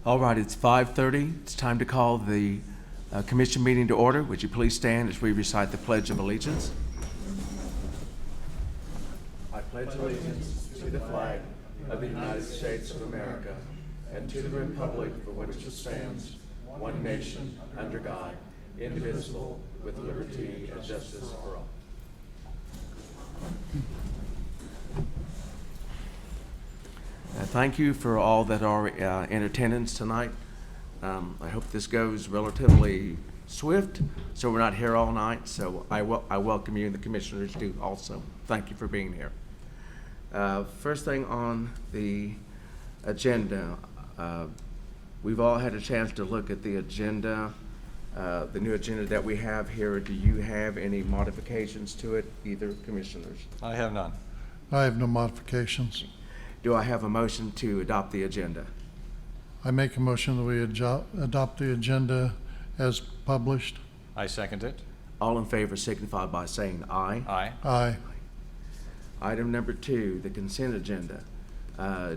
All right, it's 5:30. It's time to call the commission meeting to order. Would you please stand as we recite the Pledge of Allegiance? I pledge allegiance to the flag of the United States of America and to the republic for which it stands, one nation, under God, indivisible, with liberty and justice for all. Thank you for all that are in attendance tonight. I hope this goes relatively swift, so we're not here all night. So I welcome you, and the commissioners do also. Thank you for being here. First thing on the agenda, we've all had a chance to look at the agenda, the new agenda that we have here. Do you have any modifications to it, either commissioners? I have none. I have no modifications. Do I have a motion to adopt the agenda? I make a motion that we adopt the agenda as published. I second it. All in favor signify by saying aye. Aye. Aye. Item number 2, the consent agenda.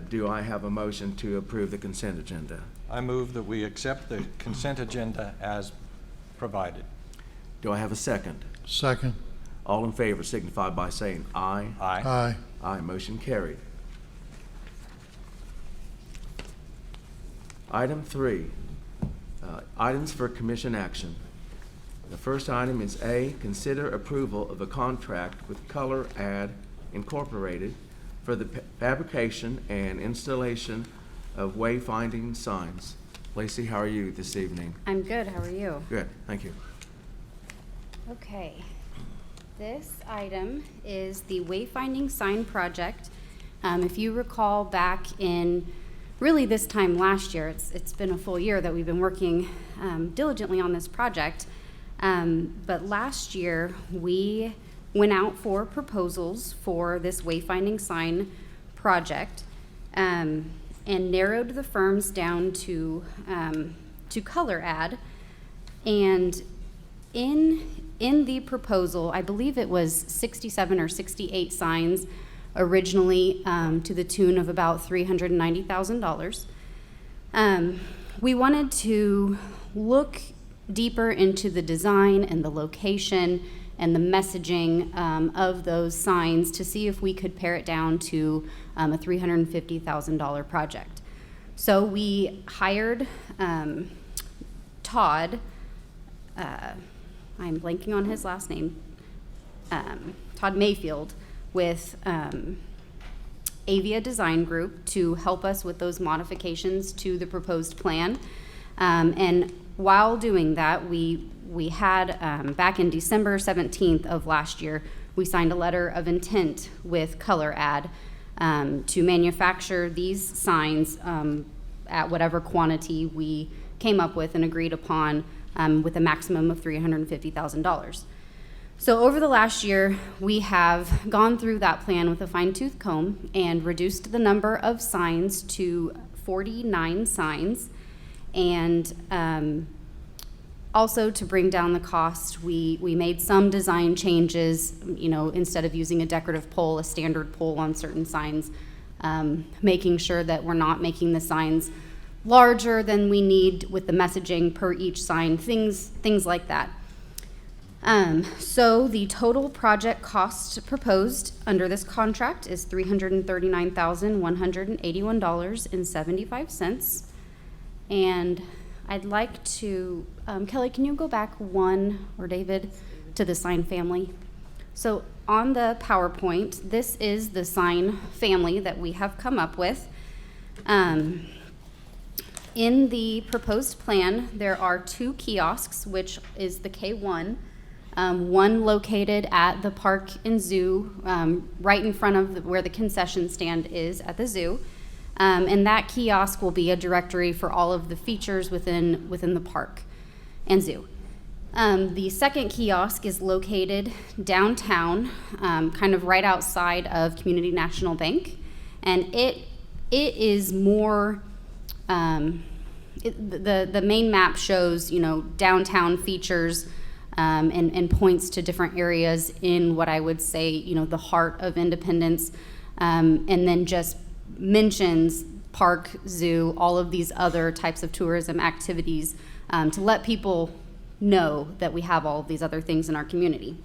Do I have a motion to approve the consent agenda? I move that we accept the consent agenda as provided. Do I have a second? Second. All in favor signify by saying aye. Aye. Aye. Aye, motion carried. Item 3, items for commission action. The first item is A, consider approval of a contract with Color Ad Incorporated for the fabrication and installation of wayfinding signs. Lacey, how are you this evening? I'm good. How are you? Good, thank you. Okay. This item is the wayfinding sign project. If you recall back in really this time last year, it's been a full year that we've been working diligently on this project. But last year we went out for proposals for this wayfinding sign project and narrowed the firms down to Color Ad. And in the proposal, I believe it was 67 or 68 signs originally, to the tune of about $390,000. We wanted to look deeper into the design and the location and the messaging of those signs to see if we could pare it down to a $350,000 project. So we hired Todd, I'm blanking on his last name, Todd Mayfield, with Avia Design Group to help us with those modifications to the proposed plan. And while doing that, we had, back in December 17th of last year, we signed a letter of intent with Color Ad to manufacture these signs at whatever quantity we came up with and agreed upon, with a maximum of $350,000. So over the last year, we have gone through that plan with a fine-tooth comb and reduced the number of signs to 49 signs. And also to bring down the cost, we made some design changes, instead of using a decorative pole, a standard pole on certain signs, making sure that we're not making the signs larger than we need with the messaging per each sign, things like that. So the total project cost proposed under this contract is $339,181.75. And I'd like to, Kelly, can you go back one, or David, to the sign family? So on the PowerPoint, this is the sign family that we have come up with. In the proposed plan, there are 2 kiosks, which is the K1. One located at the park and zoo, right in front of where the concession stand is at the zoo. And that kiosk will be a directory for all of the features within the park and zoo. The second kiosk is located downtown, kind of right outside of Community National Bank. And it is more, the main map shows, downtown features, and points to different areas in what I would say, the heart of Independence, and then just mentions park, zoo, all of these other types of tourism activities, to let people know that we have all of these other things in our community.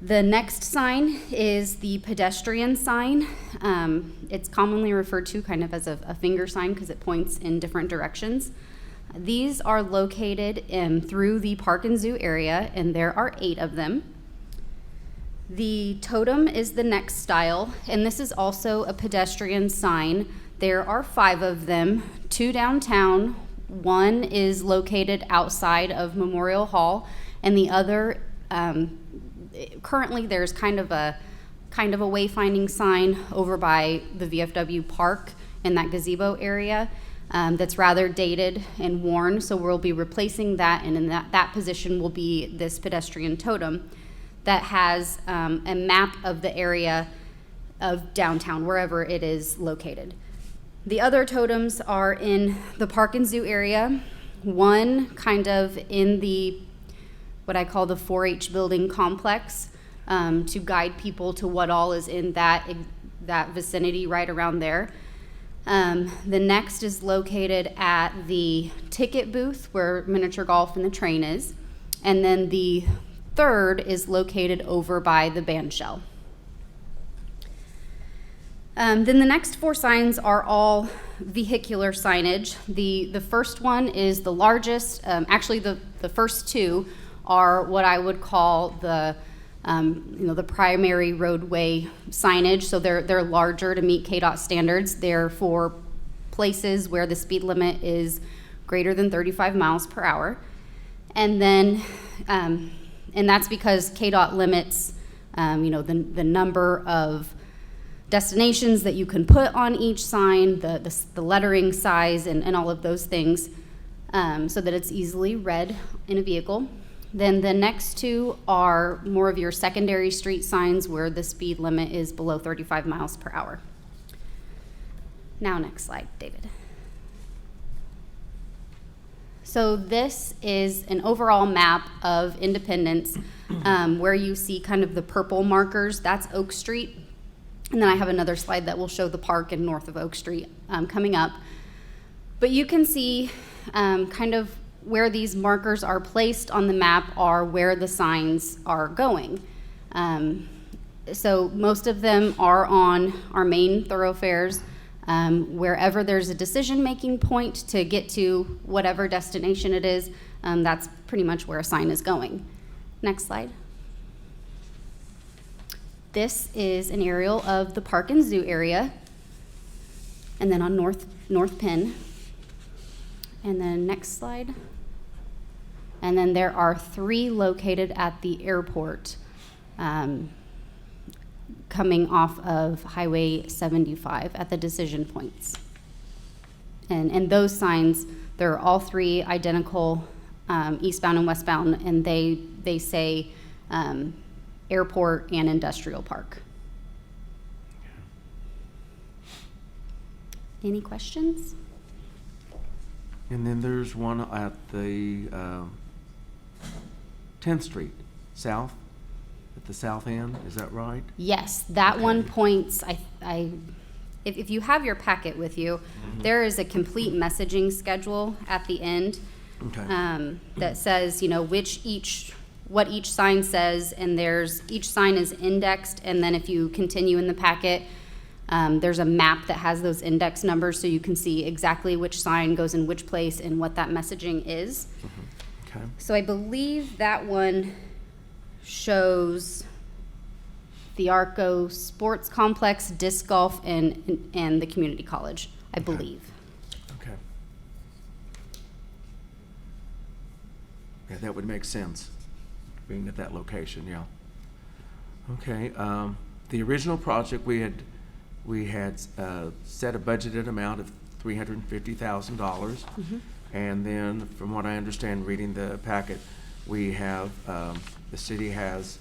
The next sign is the pedestrian sign. It's commonly referred to kind of as a finger sign because it points in different directions. These are located through the park and zoo area, and there are 8 of them. The totem is the next style, and this is also a pedestrian sign. There are 5 of them, 2 downtown. 1 is located outside of Memorial Hall, and the other, currently there's kind of a wayfinding sign over by the VFW park in that gazebo area. That's rather dated and worn, so we'll be replacing that, and in that position will be this pedestrian totem that has a map of the area of downtown, wherever it is located. The other totems are in the park and zoo area, one kind of in the, what I call the 4-H building complex, to guide people to what all is in that vicinity right around there. The next is located at the ticket booth where miniature golf and the train is. And then the third is located over by the band shell. Then the next 4 signs are all vehicular signage. The first one is the largest. Actually, the first 2 are what I would call the primary roadway signage. So they're larger to meet KDOT standards. They're for places where the speed limit is greater than 35 miles per hour. And then, and that's because KDOT limits, the number of destinations that you can put on each sign, the lettering size, and all of those things, so that it's easily read in a vehicle. Then the next 2 are more of your secondary street signs where the speed limit is below 35 miles per hour. Now, next slide, David. So this is an overall map of Independence, where you see kind of the purple markers. That's Oak Street. And then I have another slide that will show the park and north of Oak Street coming up. But you can see kind of where these markers are placed on the map are where the signs are going. So most of them are on our main thoroughfares. Wherever there's a decision-making point to get to whatever destination it is, that's pretty much where a sign is going. Next slide. This is an aerial of the park and zoo area, and then on North Penn. And then next slide. And then there are 3 located at the airport, coming off of Highway 75 at the decision points. And those signs, they're all 3 identical, eastbound and westbound, and they say airport and industrial park. Any questions? And then there's one at the 10th Street South, at the south end, is that right? Yes, that Okay. one points, if you have your packet with you, there is a complete messaging schedule at the end Okay. that says, what each sign says, and each sign is indexed, and then if you continue in the packet, there's a map that has those index numbers so you can see exactly which sign goes in which place and what that messaging is. Okay. So I believe that one shows the Arco Sports Complex, disc golf, and the community college, I believe. Okay. Yeah, that would make sense, being at that location, yeah. Okay, the original project, we had set a budgeted amount of $350,000. And then, from what I understand, reading the packet, we have, the city has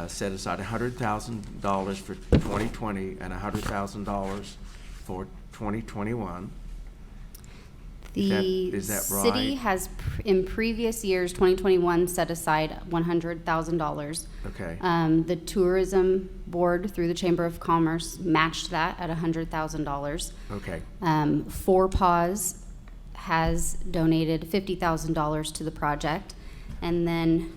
set aside $100,000 for 2020 and $100,000 for 2021. The Is that city right? has, in previous years, 2021, set aside $100,000. Okay, The tourism board, through the Chamber of Commerce, matched that at $100,000. okay, Four Paws has donated $50,000 to the project. And then,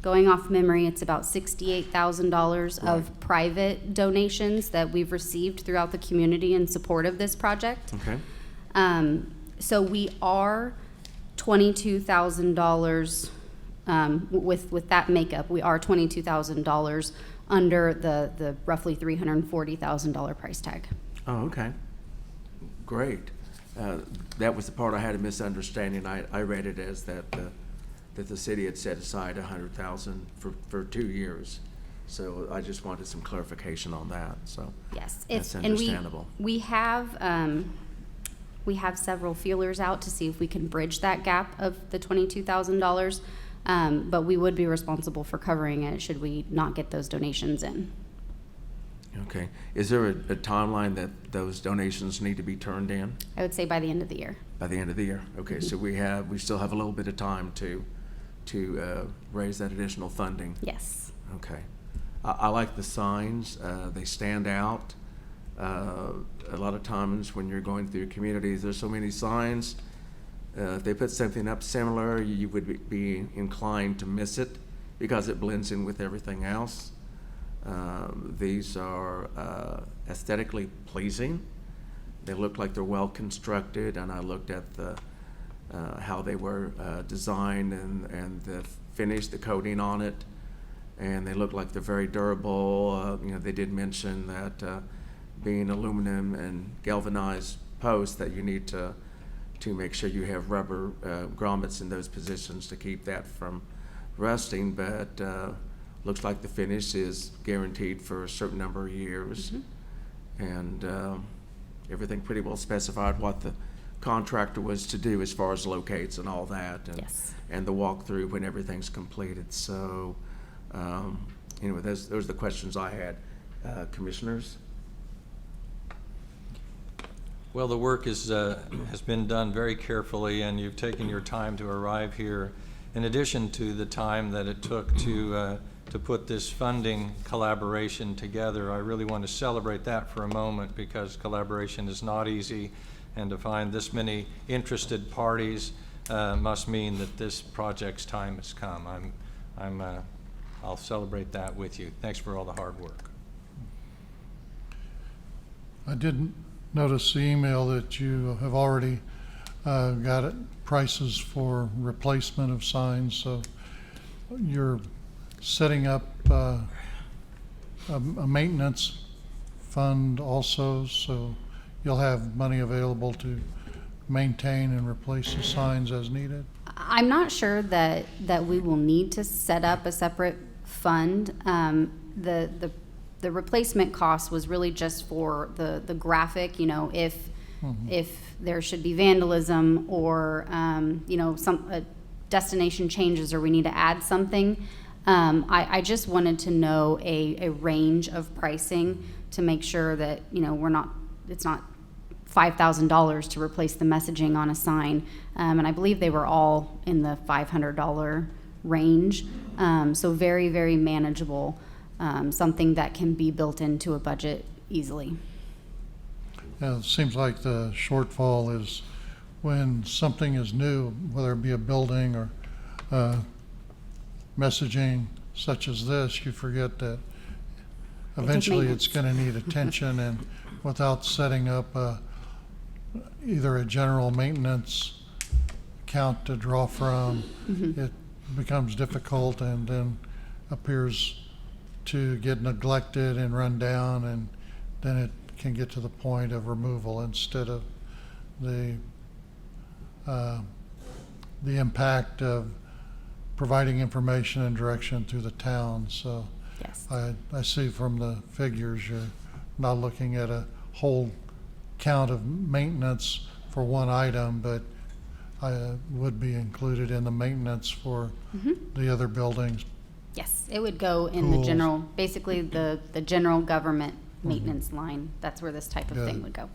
going off memory, it's about $68,000 of private donations that we've received throughout the community in support of this project. okay, So we are $22,000, with that makeup, we are $22,000 under the roughly $340,000 price tag. oh, okay, great. That was the part I had a misunderstanding. I read it as that the city had set aside $100,000 for 2 years. So I just wanted some clarification on that, so. Yes, That's and understandable. we have several feelers out to see if we can bridge that gap of the $22,000. But we would be responsible for covering it should we not get those donations in. Okay, is there a timeline that those donations need to be turned in? I would say by the end of the year. By the end of the year? Okay, so we still have a little bit of time to raise that additional funding. Yes. Okay. I like the signs, they stand out. A lot of times when you're going through communities, there's so many signs. If they put something up similar, you would be inclined to miss it because it blends in with everything else. These are aesthetically pleasing. They look like they're well constructed, and I looked at how they were designed and the finish, the coating on it, and they look like they're very durable. They did mention that being aluminum and galvanized posts, that you need to make sure you have rubber grommets in those positions to keep that from rusting, but looks like the finish is guaranteed for a certain number of years. And everything pretty well specified what the contractor was to do as far as locates and all that. And, Yes. and the walkthrough when everything's completed. So anyway, those are the questions I had. Commissioners? Well, the work has been done very carefully, and you've taken your time to arrive here. In addition to the time that it took to put this funding collaboration together, I really want to celebrate that for a moment, because collaboration is not easy, and to find this many interested parties must mean that this project's time has come. I'll celebrate that with you. Thanks for all the hard work. I didn't notice the email that you have already got prices for replacement of signs, so you're setting up a maintenance fund also, so you'll have money available to maintain and replace the signs as needed? I'm not sure that we will need to set up a separate fund. The replacement cost was really just for the graphic, if there should be vandalism or, some destination changes or we need to add something. I just wanted to know a range of pricing to make sure that, it's not $5,000 to replace the messaging on a sign. And I believe they were all in the $500 range. So very, very manageable. Something that can be built into a budget easily. Yeah, it seems like the shortfall is when something is new, whether it be a building or messaging such as this, you forget that eventually it's going to need attention, and without setting up either a general maintenance account to draw from, it becomes difficult and then appears to get neglected and run down, and then it can get to the point of removal instead of the impact of providing information and direction through the town. So Yes. I see from the figures you're not looking at a whole count of maintenance for one item, but I would be included in the maintenance for the other buildings. Yes, it would go in the Pools. general, basically the general government maintenance line. That's where this type of thing Good. would go.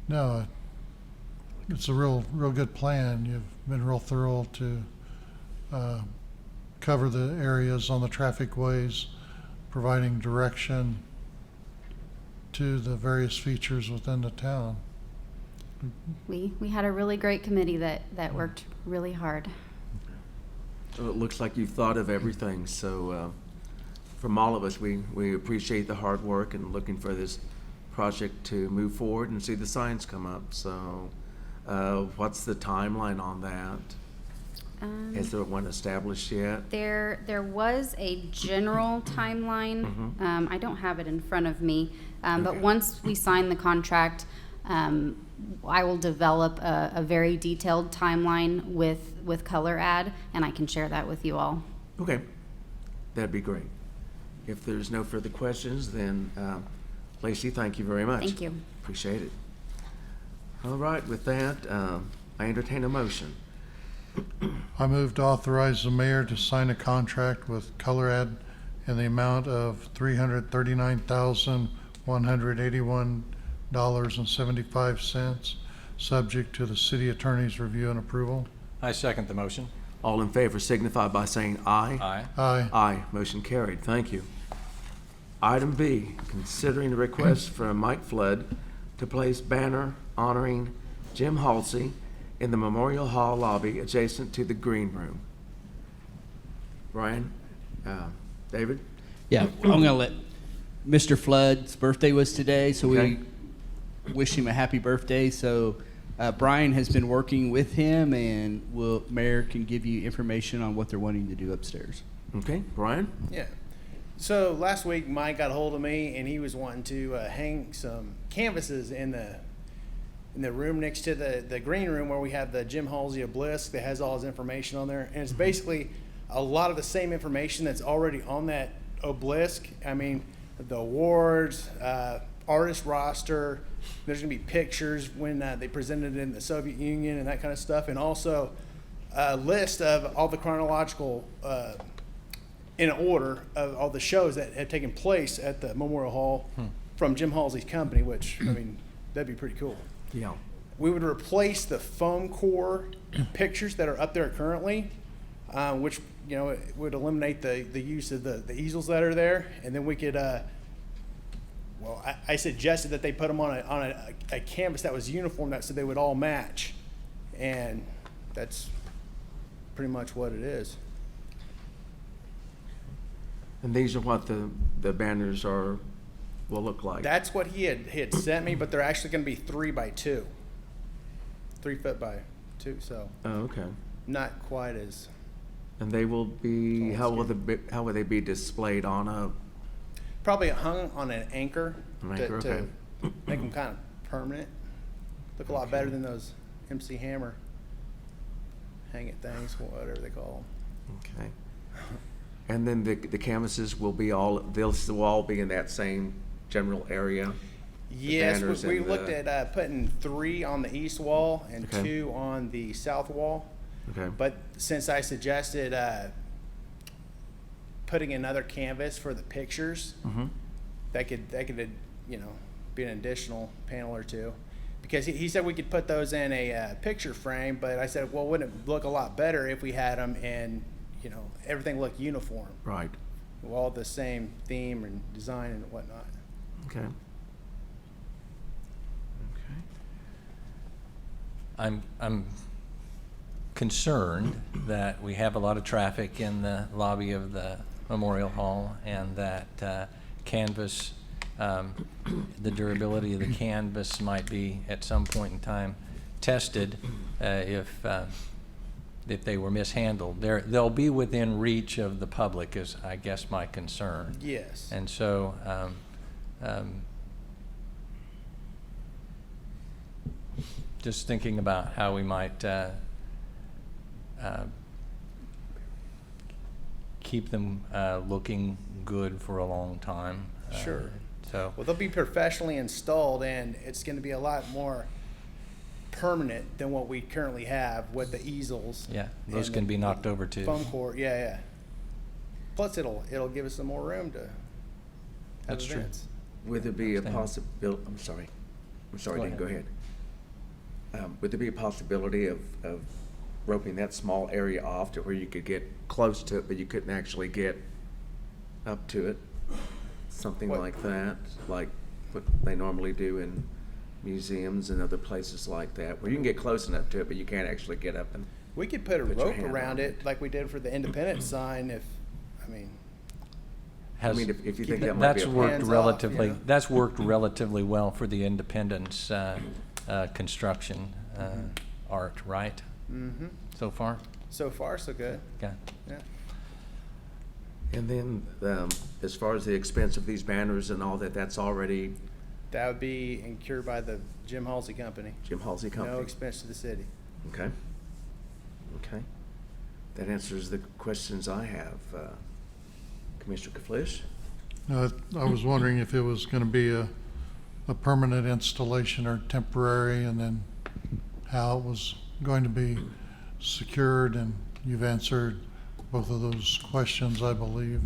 Now, it's a real good plan. You've been real thorough to cover the areas on the traffic ways, providing direction to the various features within the town. We had a really great committee that worked really hard. So it looks like you've thought of everything, so from all of us, we appreciate the hard work and looking for this project to move forward and see the signs come up. So what's the timeline on that? Is there one established yet? There was a general timeline. I don't have it in front of me, but Okay. once we sign the contract, I will develop a very detailed timeline with color ad, and I can share that with you all. Okay, that'd be great. If there's no further questions, then Lacey, thank you very much. Thank you. Appreciate it. All right, with that, I entertain a motion. I move to authorize the mayor to sign a contract with Colorad in the amount of $339,181.75, subject to the city attorney's review and approval. I second the motion. All in favor signify by saying aye. Aye. Aye. Aye, motion carried. Thank you. Item B, considering the request from Mike Flood to place banner honoring Jim Halsey in the Memorial Hall lobby adjacent to the green room. Brian, David? Yeah, I'm going to let Mr. Flood's birthday was today, so Okay. we wish him a happy birthday. So Brian has been working with him, and Mayor can give you information on what they're wanting to do upstairs. Okay, Brian? Yeah. So last week, Mike got a hold of me, and he was wanting to hang some canvases in the room next to the green room where we have the Jim Halsey obelisk that has all his information on there. And it's basically a lot of the same information that's already on that obelisk. I mean, the awards, artist roster, there's going to be pictures when they presented in the Soviet Union and that kind of stuff. And also a list of all the chronological, in order of all the shows that have taken place at the Memorial Hall from Jim Halsey's company, which, I mean, that'd be pretty cool. Yeah. We would replace the foam core pictures that are up there currently, which, you know, it would eliminate the use of the easels that are there. And then we could, well, I suggested that they put them on a canvas that was uniform that so they would all match. And that's pretty much what it is. And these are what the banners will look like. That's what he had sent me, but they're actually going to be 3 by 2, 3 foot by 2. So Oh, okay. not quite as. And they will be, how will they be displayed on a, Probably hung on an anchor, An anchor, to okay. make them kind of permanent. Look a lot better than those MC Hammer hang it things, whatever they call okay. And then the canvases will they'll all be in that same general area? them. Yes, banners we and looked the- at putting 3 on the east wall and Okay. 2 on the south wall. Okay. But since I suggested putting another canvas for the pictures, Mm-hmm. that could you know, be an additional panel or 2, because he said we could put those in a picture frame. But I said, well, wouldn't it look a lot better if we had them in, you know, everything look uniform, Right. all the same theme and design and whatnot. Okay. Okay. I'm concerned that we have a lot of traffic in the lobby of the Memorial Hall, and that canvas, the durability of the canvas might be at some point in time tested if they were mishandled. They'll be within reach of the public is, I guess, my concern. Yes. And so just thinking about how we might keep them looking good for a long time. Sure. So, Well, they'll be professionally installed, and it's going to be a lot more permanent than what we currently have with the easels. yeah, those and can the be knocked over too. Foam core, yeah. Plus, it'll give us some more room to have That's true. events. Would there be a Understand. possibility, I'm sorry, Go Dean, go ahead. would there be a possibility of roping that small area off to where you could get close to it, but you couldn't actually get up to it? Something What- like that, like what they normally do in museums and other places like that, where you can get close enough to it, but you can't actually get up and, We could put a Put your rope hand around on it it. like we did for the independence sign if, I mean, Has- if you think that might be That's a worked hands off, relatively, you know? that's worked relatively well for the Independence construction art, right, mm-hmm. so far? So far, so good. Okay. Yeah. and then, as far as the expense of these banners and all that, that's already That would be incurred by the Jim Halsey Company. Jim Halsey Company? No expense to the city. Okay. Okay. That answers the questions I have. Commissioner Kaflish? I was wondering if it was gonna be a permanent installation or temporary, and then how it was going to be secured, and you've answered both of those questions, I believe.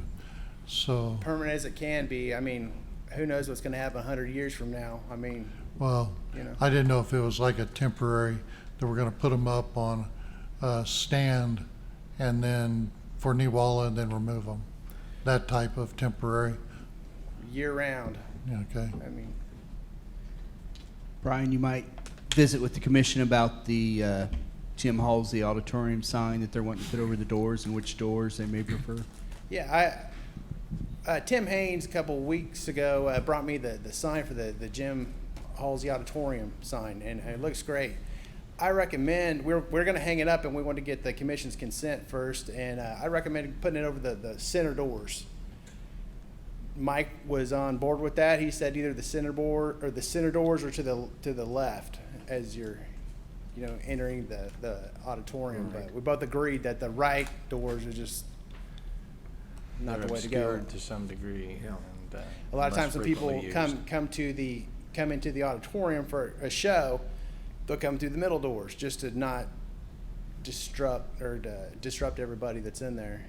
So, Permanent as it can be. I mean, who knows what's going to happen 100 years from now? I mean, well, you know. I didn't know if it was like a temporary, that we're gonna put them up on a stand and then for Newalla and then remove them. That type of temporary, Year round. yeah, okay. I mean, Brian, you might visit with the commission about the Jim Halsey auditorium sign that they're wanting to put over the doors and which doors they may prefer. yeah, Tim Haynes a couple weeks ago brought me the sign for the Jim Halsey Auditorium sign, and it looks great. I recommend, we're going to hang it up, and we want to get the commission's consent first, and I recommend putting it over the center doors. Mike was on board with that. He said either the center board or the center doors or to the left as you're, entering the auditorium. But we both agreed that the right doors are just not They're the way to go. obscured to some degree. Yeah. And, A lot of less times when people frequently used. come into the auditorium for a show, they'll come through the middle doors just to not disrupt everybody that's in there.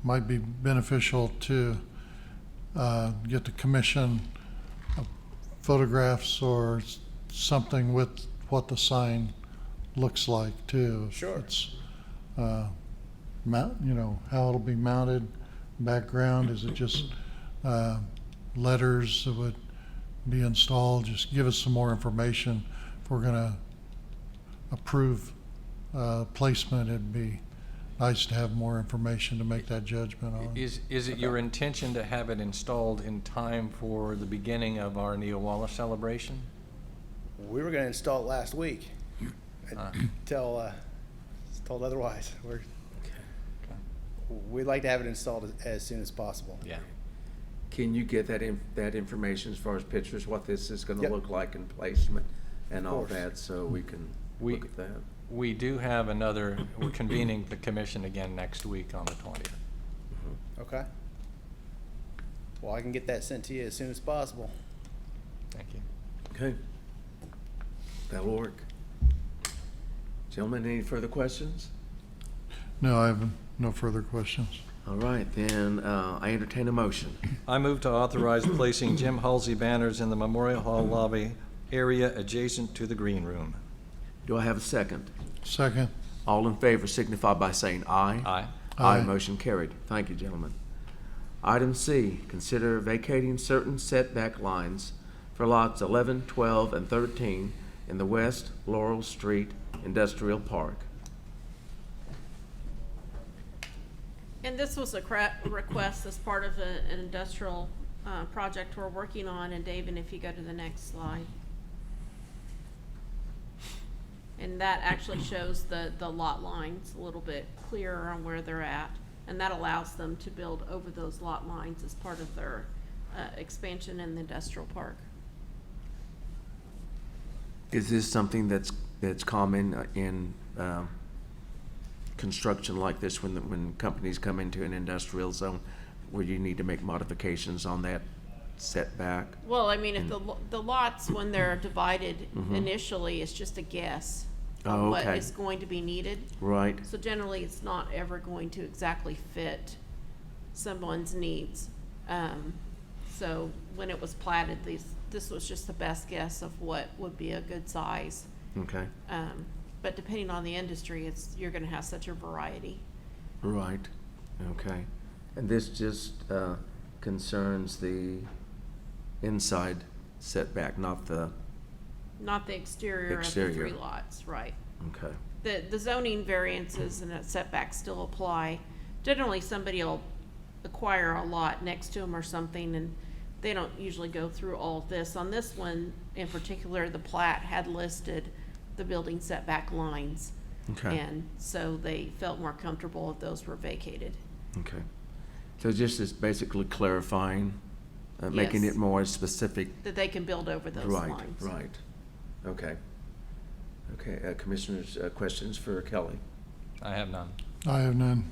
Might be beneficial to get the commission photographs or something with what the sign looks like too. Sure. It's, how it'll be mounted, background, is it just letters that would be installed? Just give us some more information. If we're gonna approve placement, it'd be nice to have more information to make that judgment on. Is it your intention to have it installed in time for the beginning of our Neowalla celebration? We were going to install it last week until told otherwise. We'd like to have it installed as soon as possible. Yeah. Can you get that information as far as pictures, what this is gonna Yep. look like in placement and Of all course. that, so we can look at that? We do have we're convening the commission again next week on the 20th. Okay. Well, I can get that sent to you as soon as possible. Thank you. Okay. That'll work. Gentlemen, any further questions? No, I have no further questions. All right, then, I entertain a motion. I move to authorize placing Jim Halsey banners in the Memorial Hall lobby area adjacent to the green room. Do I have a second? Second, All in favor signify by saying aye. Aye. Aye, Aye. motion carried. Thank you, gentlemen. Item C, consider vacating certain setback lines for lots 11, 12, and 13 in the West Laurel Street Industrial Park. And this was a request as part of an industrial project we're working on. And David, if you go to the next slide. And that actually shows the lot lines a little bit clearer on where they're at. And that allows them to build over those lot lines as part of their expansion in the industrial park. Is this something that's common in construction like this when companies come into an industrial zone where you need to make modifications on that setback? Well, I mean, if the lots, when they're divided initially, it's just a guess Oh, on what okay. is going to be needed. Right, So generally, it's not ever going to exactly fit someone's needs. So when it was platted, this was just the best guess of what would be a good size. Okay, But depending on the industry, you're gonna have such a variety. right, okay. And this just concerns the inside setback, not the, Not the exterior of the Exterior. 3 lots, right. okay, The zoning variances and the setbacks still apply. Generally, somebody will acquire a lot next to them or something, and they don't usually go through all of this. On this one in particular, the plat had listed the building setback lines. okay, And so they felt more comfortable if those were vacated. okay. So just is basically clarifying, making Yes. it more specific. That they can build over those Right, lines. right, okay. Okay, Commissioners, questions for Kelly? I have none. I have none.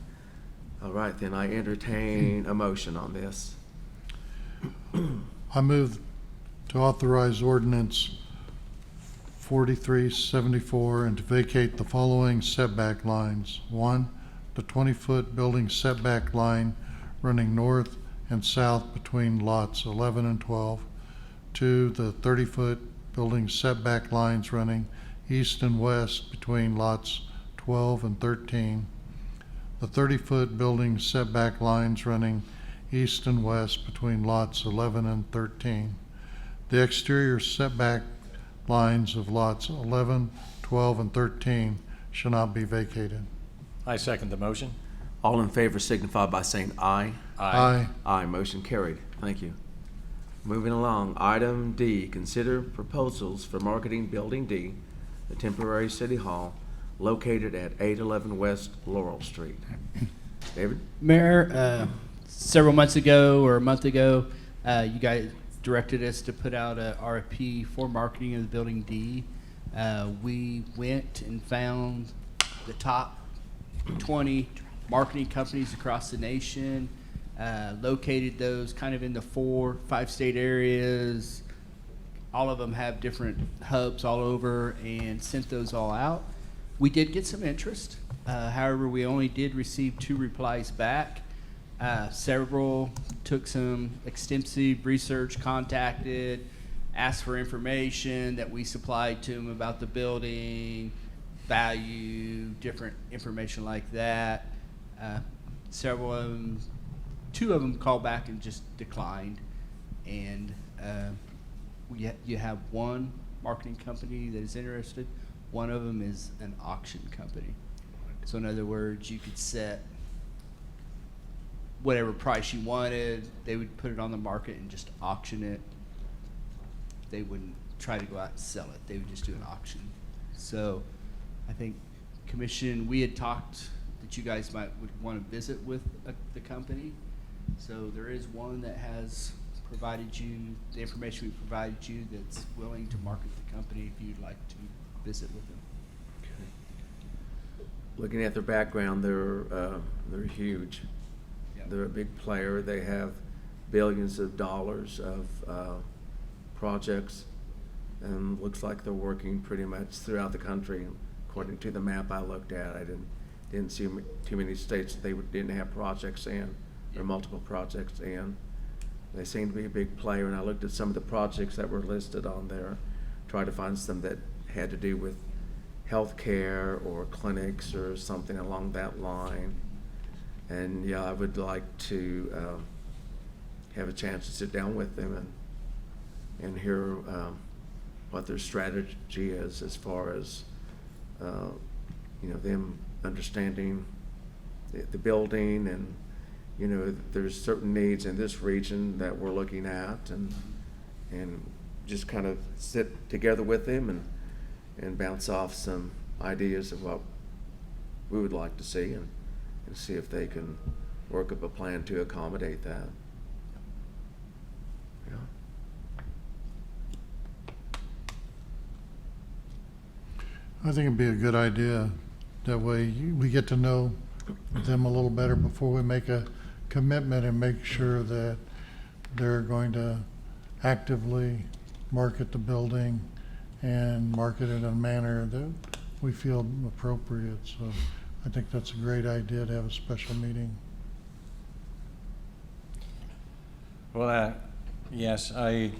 All right, then I entertain a motion on this. I move to authorize ordinance 4374 and to vacate the following setback lines. 1, the 20-foot building setback line running north and south between lots 11 and 12. 2, the 30-foot building setback lines running east and west between lots 12 and 13. The 30-foot building setback lines running east and west between lots 11 and 13. The exterior setback lines of lots 11, 12, and 13 shall not be vacated. I second the motion. All in favor signify by saying aye. Aye. Aye, motion carried. Thank you. Moving along, item D, consider proposals for marketing Building D, the temporary city hall located at 811 West Laurel Street. David? Mayor, several months ago or a month ago, you guys directed us to put out a RFP for marketing of the Building D. We went and found the top 20 marketing companies across the nation, located those kind of in the 4-5 state areas. All of them have different hubs all over, and sent those all out. We did get some interest. However, we only did receive 2 replies back. Several took some extensive research, contacted, asked for information that we supplied to them about the building, value, different information like that. Several of them, 2 of them called back and just declined. And you have one marketing company that is interested. One of them is an auction company. So in other words, you could set whatever price you wanted. They would put it on the market and just auction it. They wouldn't try to go out and sell it. They would just do an auction. So I think commission, we had talked that you guys would want to visit with the company. So there is one that has provided you the information we provided you that's willing to market the company if you'd like to visit with them. Looking at their background, they're huge. Yep. They're a big player. They have billions of dollars of projects, and looks like they're working pretty much throughout the country. According to the map I looked at, I didn't see too many states that they didn't have projects in, or multiple projects in. They seem to be a big player, and I looked at some of the projects that were listed on there, tried to find some that had to do with healthcare or clinics or something along that line. And yeah, I would like to have a chance to sit down with them and hear what their strategy is as far as them understanding the building, and there's certain needs in this region that we're looking at, and just kind of sit together with them and bounce off some ideas of what we would like to see, and see if they can work up a plan to accommodate that. Yeah. I think it'd be a good idea. That way we get to know them a little better before we make a commitment, and make sure that they're going to actively market the building and market it in a manner that we feel appropriate. So I think that's a great idea to have a special meeting. Well, yes, I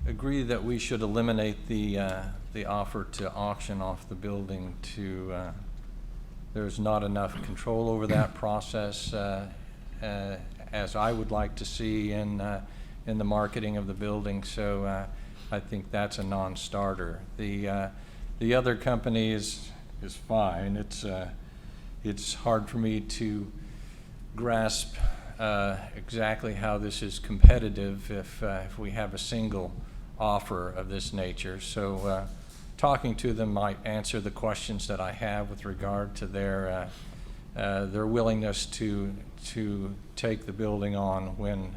agree that we should eliminate the offer to auction off the building to, there's not enough control over that process as I would like to see in the marketing of the building, so I think that's a non-starter. The other company is fine. It's hard for me to grasp exactly how this is competitive if we have a single offer of this nature. So talking to them might answer the questions that I have with regard to their willingness to take the building on when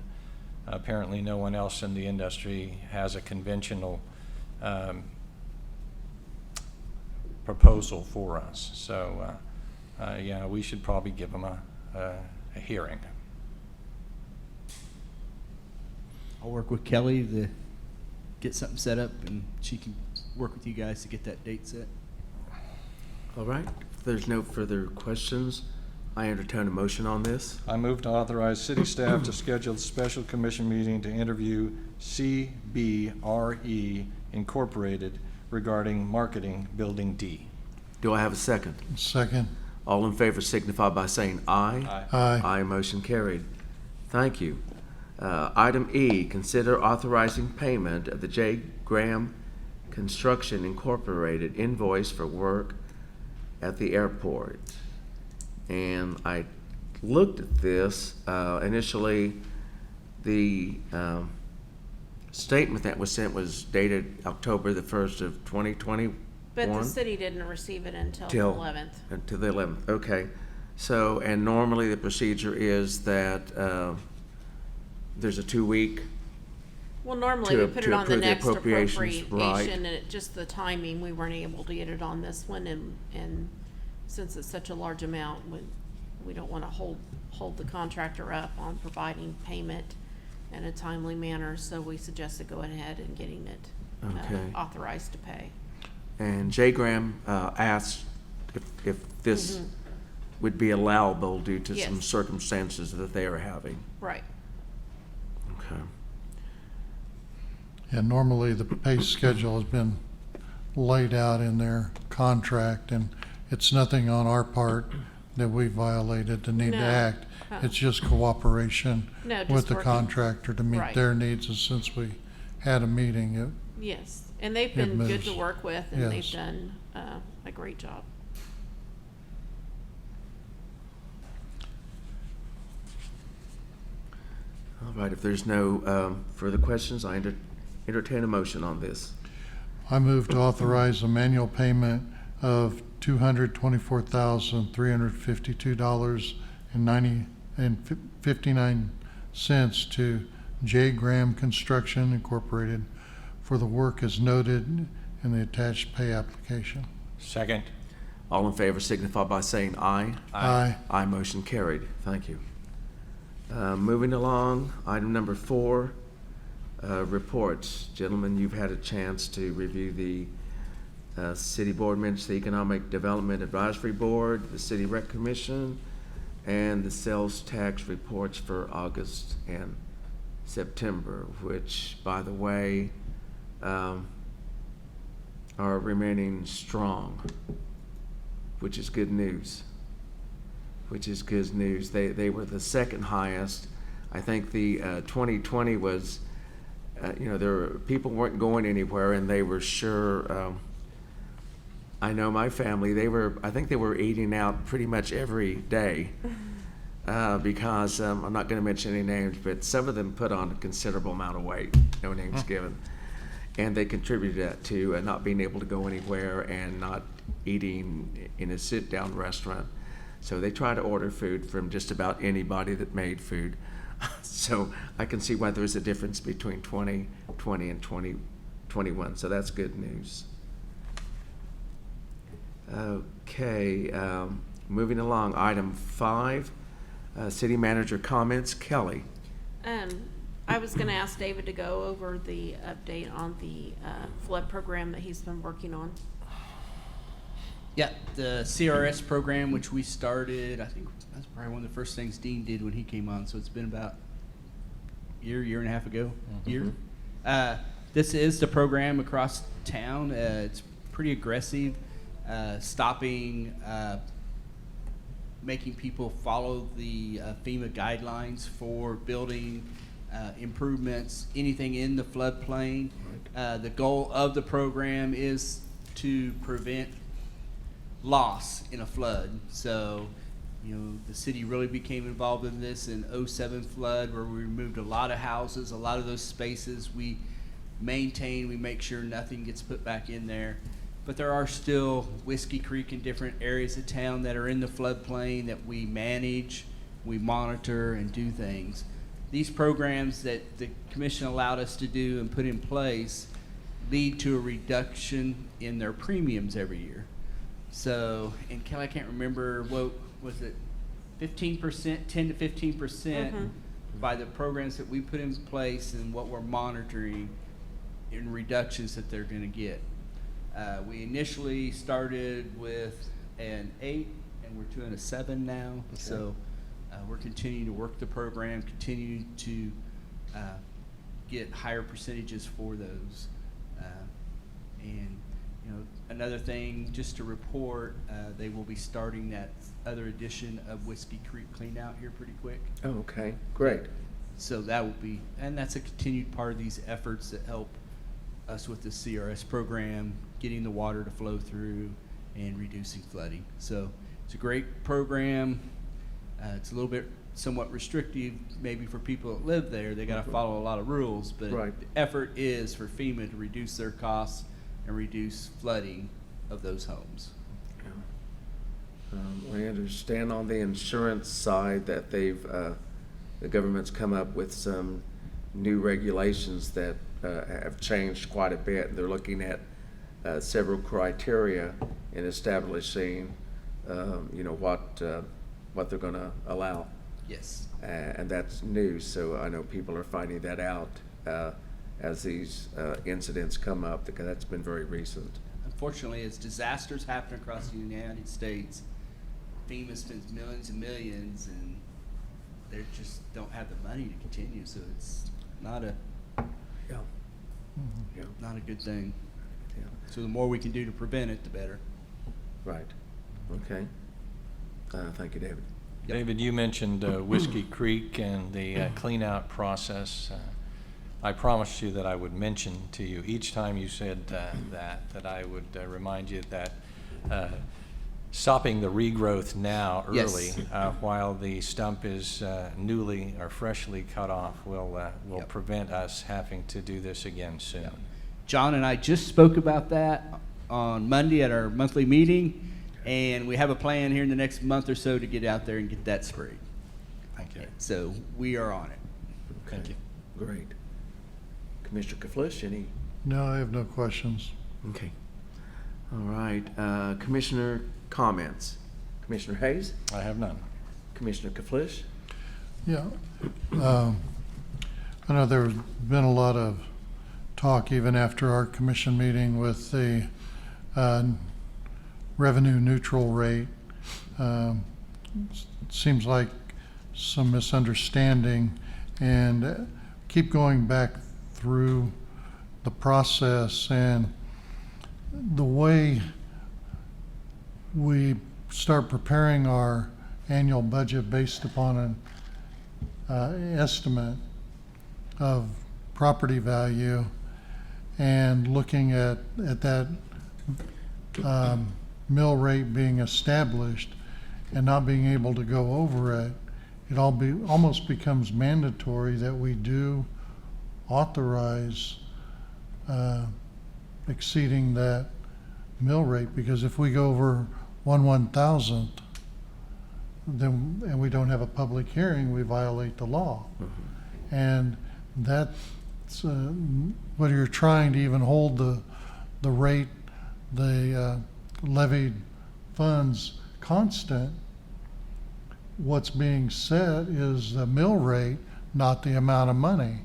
apparently no one else in the industry has a conventional proposal for us. So yeah, we should probably give them a hearing. I'll work with Kelly to get something set up, and she can work with you guys to get that date set. All right, if there's no further questions, I entertain a motion on this. I move to authorize city staff to schedule a special commission meeting to interview CBRE Incorporated regarding marketing Building D. Do I have a second? Second. All in favor signify by saying aye. Aye. Aye, motion carried. Thank you. Item E, consider authorizing payment of the J. Graham Construction Incorporated invoice for work at the airport. And I looked at this, initially, the statement that was sent was dated October the 1st of 2021. But the city didn't receive it until the Till- 11th. Until the 11th, okay. So, and normally the procedure is that there's a 2-week, Well, normally to- we put to it on the approve the next appropriations, right. appropriation, and just the timing, we weren't able to get it on this one, and since it's such a large amount, we don't want to hold the contractor up on providing payment in a timely manner, so we suggested going ahead and getting it Okay. authorized to pay. and J. Graham asked if this would be allowable due to some Yes. circumstances that they are having. Right. Okay. Yeah, normally the pay schedule has been laid out in their contract, and it's nothing on our part that we violated to need to No. act. It's just cooperation No, just with the working. contractor to meet Right. their needs, and since we had a meeting, Yes, and they've It been good moves. to work with, and they've Yes. done a great job. All right, if there's no further questions, I entertain a motion on this. I move to authorize a manual payment of $224,352.59 to J. Graham Construction Incorporated for the work as noted in the attached pay application. Second. All in favor signify by saying aye. Aye. Aye, motion carried. Thank you. Moving along, item number 4, reports. Gentlemen, you've had a chance to review the City Board minutes, the Economic Development Advisory Board, the City Rec Commission, and the sales tax reports for August and September, which, by the way, are remaining strong, which is good news. They were the second highest. I think the 2020 was, people weren't going anywhere, and they were sure. I know my family, I think they were eating out pretty much every day because I'm not going to mention any names, but some of them put on a considerable amount of weight, no names given. And they contributed that to not being able to go anywhere and not eating in a sit-down restaurant. So they try to order food from just about anybody that made food. So I can see why there was a difference between 2020 and 2021. So that's good news. Okay, moving along, item 5, city manager comments. Kelly. I was gonna ask David to go over the update on the flood program that he's been working on. Yeah, the CRS program, which we started, I think that's probably one of the first things Dean did when he came on, so it's been about year and a half ago, year. This is the program across town. It's pretty aggressive, stopping, making people follow the FEMA guidelines for building improvements, anything in the floodplain. The goal of the program is to prevent loss in a flood. So, you know, the city really became involved in this in '07 flood, where we removed a lot of houses, a lot of those spaces we maintain, we make sure nothing gets put back in there. But there are still Whiskey Creek and different areas of town that are in the floodplain that we manage, we monitor, and do things. These programs that the commission allowed us to do and put in place lead to a reduction in their premiums every year. So, and Kelly, I can't remember, what was it, 15%, 10 to 15% by the programs that we put in place and what we're monitoring in reductions that they're gonna get. We initially started with an 8 and we're doing a 7 now. Okay. So we're continuing to work the program, continue to get higher percentages for those. And you know, another thing just to report, they will be starting that other edition of Whiskey Creek Clean Out here pretty quick. Oh, okay, great. So that will be, and that's a continued part of these efforts that help us with the CRS program, getting the water to flow through and reducing flooding. So it's a great program. It's a little bit somewhat restrictive maybe for people that live there. They got to follow a lot of rules, but Right. the effort is for FEMA to reduce their costs and reduce flooding of those homes. I understand on the insurance side that they've, the government's come up with some new regulations that have changed quite a bit. They're looking at several criteria in establishing, you know, what they're going to allow. Yes. And that's new, so I know people are finding that out as these incidents come up, because that's been very recent. Unfortunately, as disasters happen across the United States, FEMA spends millions and millions, and they just don't have the money to continue. So it's not a Yeah. Yeah. not a good thing. Yeah. So the more we can do to prevent it, the better. Right. Okay. Thank you, David. Yep. David, you mentioned Whiskey Creek and the clean-out process. I promised you that I would mention to you each time you said that I would remind you that stopping the regrowth now early, Yes. while the stump is newly or freshly cut off, will Yep. prevent us having to do this again soon. Yep. John and I just spoke about that on Monday at our monthly meeting, and we have a plan here in the next month or so to get out there and get that sprayed. Thank you. So we are on it. Thank you. Great. Commissioner Kaflish, any? No, I have no questions. Okay. All right. Commissioner comments. Commissioner Hayes? I have none. Commissioner Kaflish? Yeah. I know there's been a lot of talk even after our commission meeting with the revenue neutral rate. Seems like some misunderstanding, and keep going back through the process, and the way we start preparing our annual budget based upon an estimate of property value, and looking at that mill rate being established and not being able to go over it, it almost becomes mandatory that we do authorize exceeding that mill rate, because if we go over 1/1000th, then, and we don't have a public hearing, we violate the law. And that's whether you're trying to even hold the rate, the levied funds constant, what's being set is the mill rate, not the amount of money.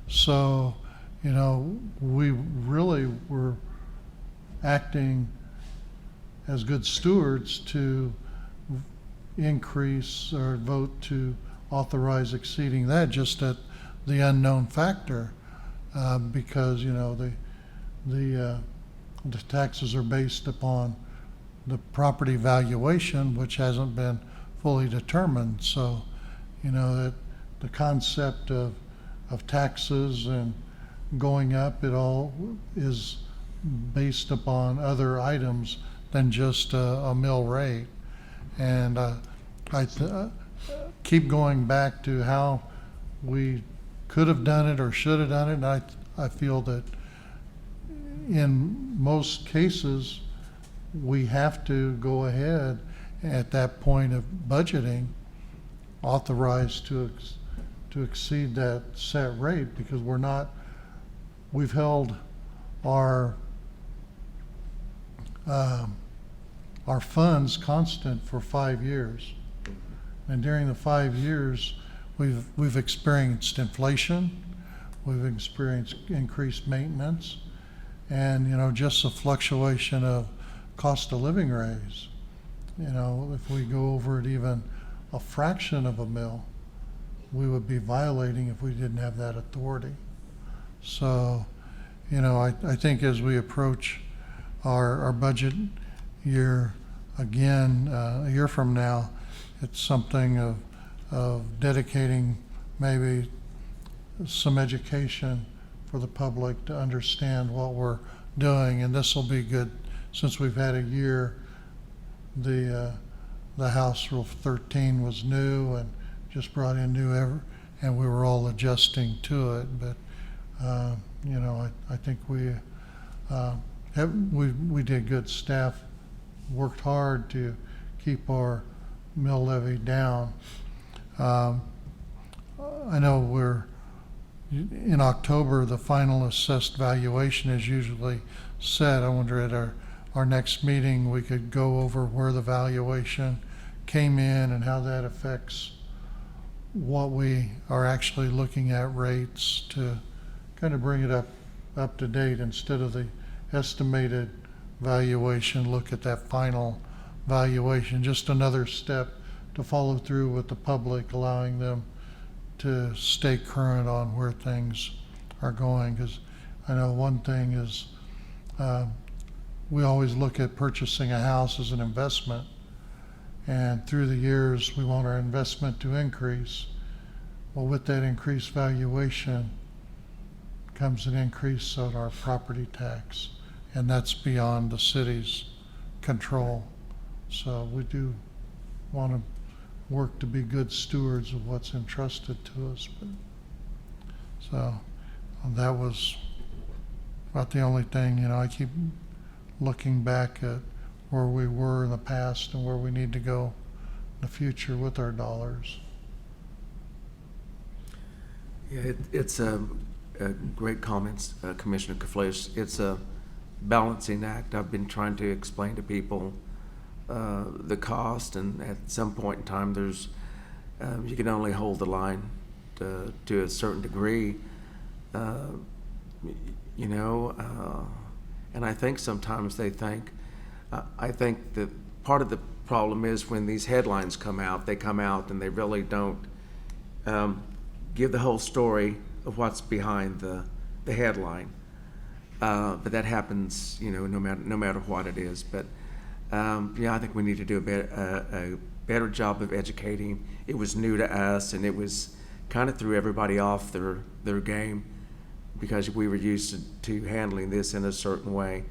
So, you know, we really were acting as good stewards to increase or vote to authorize exceeding that, just at the unknown factor because, you know, the taxes are based upon the property valuation, which hasn't been fully determined. So, you know, that the concept of taxes and going up, it all is based upon other items than just a mill rate. And keep going back to how we could have done it or should have done it. And I feel that in most cases, we have to go ahead at that point of budgeting, authorized to exceed that set rate, because we've held our funds constant for 5 years. And during the 5 years, we've experienced inflation, we've experienced increased maintenance, and, you know, just a fluctuation of cost of living raise. You know, if we go over it even a fraction of a mil, we would be violating if we didn't have that authority. So, you know, I think as we approach our budget year again, a year from now, it's something of dedicating maybe some education for the public to understand what we're doing. And this will be good since we've had a year. The House Rule 13 was new and just brought in and we were all adjusting to it. But you know, I think we did good. Staff worked hard to keep our mill levy down. I know we're in October, the final assessed valuation is usually set. I wonder at our next meeting, we could go over where the valuation came in and how that affects what we are actually looking at rates, to kind of bring it up to date instead of the estimated valuation. Look at that final valuation, just another step to follow through with the public, allowing them to stay current on where things are going. Because I know one thing is we always look at purchasing a house as an investment, and through the years we want our investment to increase. Well, with that increased valuation comes an increase in our property tax, and that's beyond the city's control. So we do want to work to be good stewards of what's entrusted to us. So that was about the only thing. You know, I keep looking back at where we were in the past and where we need to go in the future with our dollars. Yeah, it's a great comments, Commissioner Kaflis. It's a balancing act. I've been trying to explain to people the cost, and at some point in time, there's you can only hold the line to a certain degree, you know. And I think sometimes they think, I think that part of the problem is when these headlines come out, they come out and they really don't give the whole story of what's behind the headline. But that happens, you know, no matter what it is. But yeah, I think we need to do a better job of educating. It was new to us, and it was kind of threw everybody off their game, because we were used to handling this in a certain way,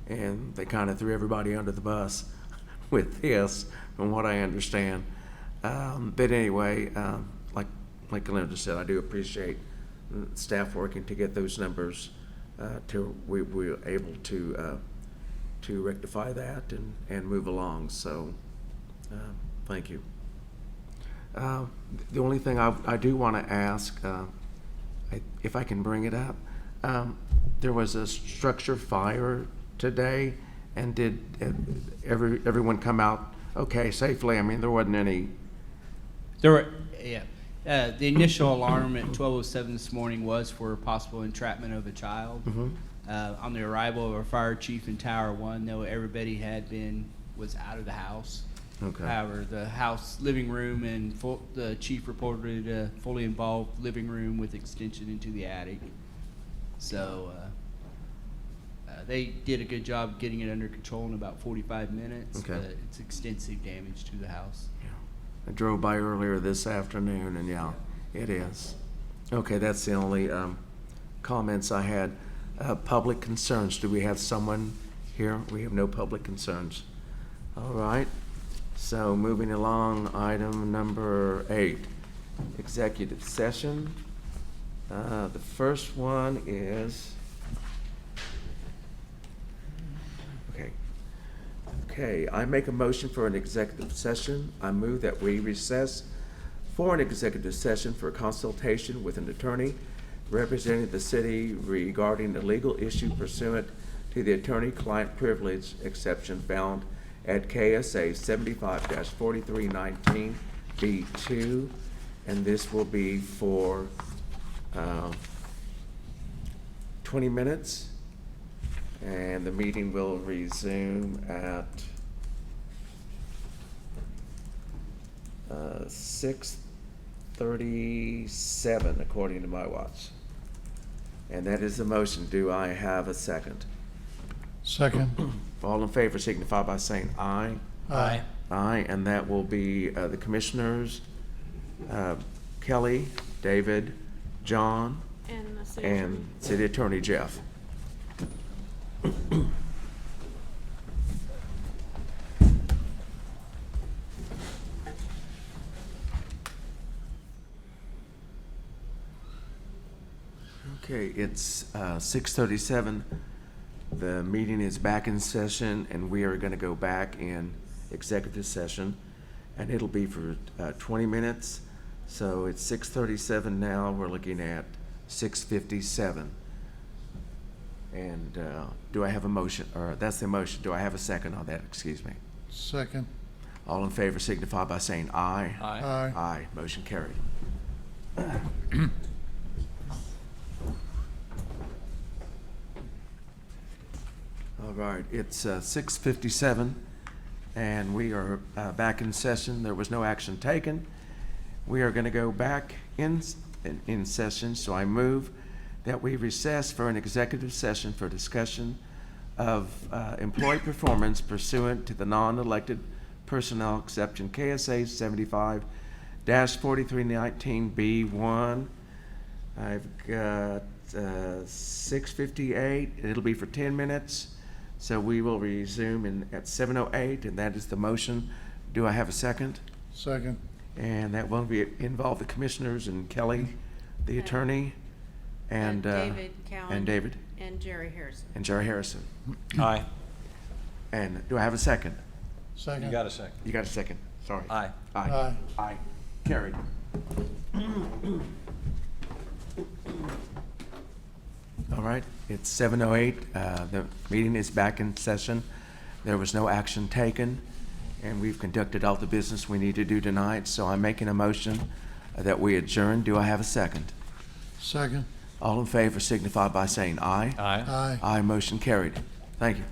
and they kind of threw everybody under the bus with this, from what I understand. But anyway, like Glenda said, I do appreciate staff working to get those numbers till we were able to rectify that and move along. So thank you. The only thing I do want to ask, if I can bring it up, there was a structure fire today, and did everyone come out okay safely? I mean, there wasn't any. There were, yeah. The initial alarm at 12:07 this morning was for possible entrapment of a child. Mm-hmm. On the arrival of our fire chief in Tower 1, though, everybody was out of the house. Okay. However, the house living room and the chief reported a fully involved living room with extension into the attic. So they did a good job getting it under control in about 45 minutes, Okay. but it's extensive damage to the house. I drove by earlier this afternoon, and yeah, it is. Okay, that's the only comments I had. Public concerns, do we have someone here? We have no public concerns. All right, so moving along, item number 8, executive session. The first one is, okay, I make a motion for an executive session. I move that we recess for an executive session for consultation with an attorney representing the city regarding a legal issue pursuant to the attorney-client privilege exception found at KSA 75-4319B2, and this will be for 20 minutes, and the meeting will resume at 6:37 according to my watch. And that is the motion. Do I have a second? Second. All in favor signify by saying aye. Aye. Aye, and that will be the commissioners, Kelly, David, John, And the city and attorney. City Attorney Jeff. Okay, it's 6:37. The meeting is back in session, and we are going to go back in executive session, and it'll be for 20 minutes. So it's 6:37 now. We're looking at 6:57. And do I have a motion? Or that's the motion. Do I have a second on that? Excuse me. Second. All in favor signify by saying aye. Aye. Aye. Aye. Motion carried. All right, it's 6:57, and we are back in session. There was no action taken. We are going to go back in session, so I move that we recess for an executive session for discussion of employee performance pursuant to the non-elected personnel exception KSA 75-4319B1. I've got 6:58. It'll be for 10 minutes. So we will resume at 7:08, and that is the motion. Do I have a second? Second. And that will involve the commissioners and Kelly, the attorney, and David Cowan. and David And Jerry Harrison. and Jerry Harrison. Aye. And do I have a second? Second. You got a second? You got a second? Sorry. Aye. Aye. Aye. Aye. Carried. All right, it's 7:08. The meeting is back in session. There was no action taken, and we've conducted all the business we need to do tonight, so I'm making a motion that we adjourn. Do I have a second? Second. All in favor signify by saying aye. Aye. Aye. Aye, motion carried. Thank you.